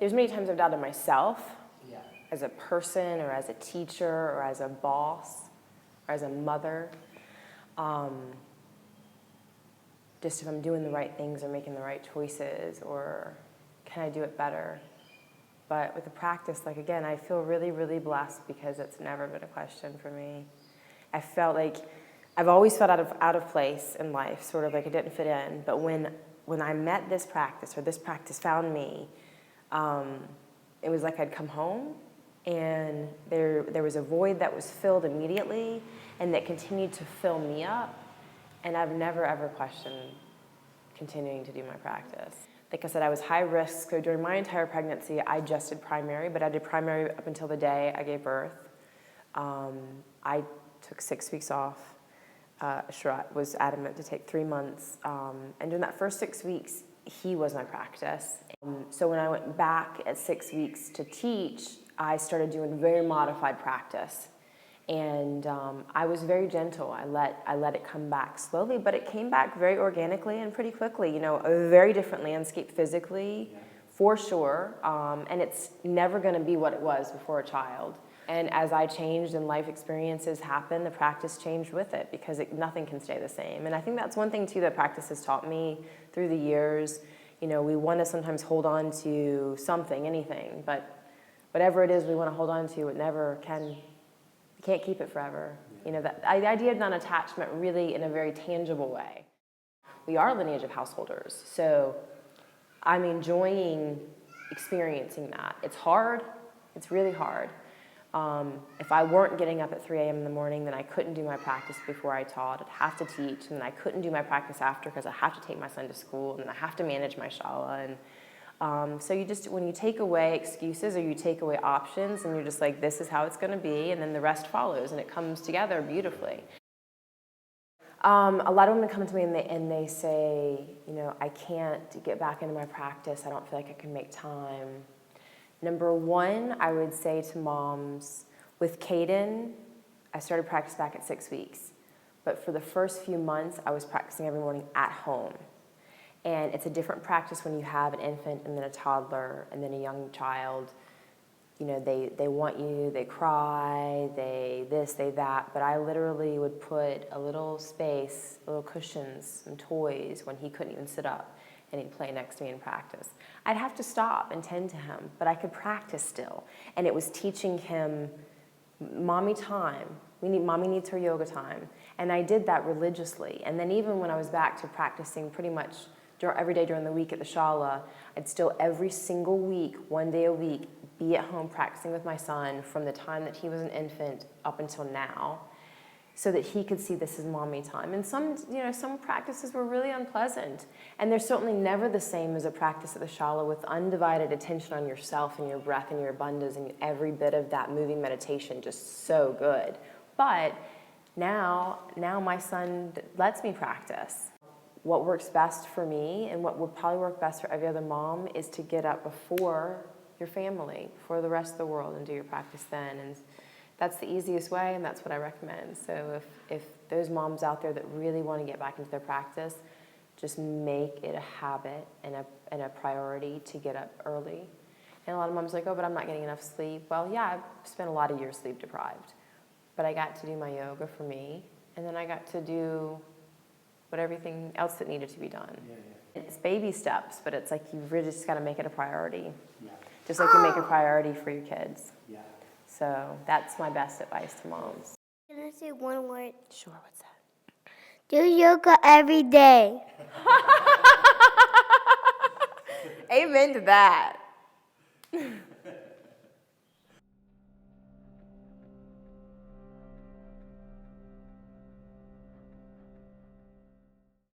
there's many times I've doubted myself as a person or as a teacher or as a boss or as a mother. Just if I'm doing the right things or making the right choices, or can I do it better? But with the practice, like again, I feel really, really blessed because it's never been a question for me. I felt like I've always felt out of place in life, sort of like I didn't fit in. But when I met this practice, or this practice found me, it was like I'd come home, and there was a void that was filled immediately, and that continued to fill me up. And I've never, ever questioned continuing to do my practice. Like I said, I was high risk, so during my entire pregnancy, I just did primary, but I did primary up until the day I gave birth. I took 6 weeks off. Sharat was adamant to take 3 months. And during that first 6 weeks, he was my practice. So when I went back at 6 weeks to teach, I started doing very modified practice. And I was very gentle. I let it come back slowly, but it came back very organically and pretty quickly. You know, a very different landscape physically, for sure. And it's never going to be what it was before a child. And as I changed and life experiences happened, the practice changed with it, because nothing can stay the same. And I think that's one thing too that practice has taught me through the years. You know, we want to sometimes hold on to something, anything, but whatever it is we want to hold on to, it never can. You can't keep it forever. You know, the idea of non-attachment really in a very tangible way. We are a lineage of householders, so I'm enjoying experiencing that. It's hard. It's really hard. If I weren't getting up at 3 a.m. in the morning, then I couldn't do my practice before I taught. I'd have to teach, and then I couldn't do my practice after because I have to take my son to school, and then I have to manage my shala. And so you just, when you take away excuses or you take away options, and you're just like, this is how it's going to be, and then the rest follows, and it comes together beautifully. A lot of women come to me and they say, you know, I can't get back into my practice. I don't feel like I can make time. Number one, I would say to moms, with Caden, I started practice back at 6 weeks. But for the first few months, I was practicing every morning at home. And it's a different practice when you have an infant and then a toddler and then a young child. You know, they want you, they cry, they this, they that. But I literally would put a little space, little cushions, some toys when he couldn't even sit up, and he'd play next to me in practice. I'd have to stop and tend to him, but I could practice still. And it was teaching him mommy time. Mommy needs her yoga time. And I did that religiously. And then even when I was back to practicing pretty much every day during the week at the shala, I'd still every single week, 1 day a week, be at home practicing with my son from the time that he was an infant up until now, so that he could see this is mommy time. And some practices were really unpleasant. And they're certainly never the same as a practice at the shala with undivided attention on yourself and your breath and your bandhas and every bit of that moving meditation, just so good. But now my son lets me practice. What works best for me, and what would probably work best for every other mom, is to get up before your family, before the rest of the world, and do your practice then. And that's the easiest way, and that's what I recommend. So if there's moms out there that really want to get back into their practice, just make it a habit and a priority to get up early. And a lot of moms are like, oh, but I'm not getting enough sleep. Well, yeah, I've spent a lot of years sleep deprived. But I got to do my yoga for me, and then I got to do everything else that needed to be done. It's baby steps, but it's like you really just got to make it a priority. Just like you make a priority for your kids. So that's my best advice to moms. Can I say one word? Sure, what's that? Do yoga every day. Amen to that.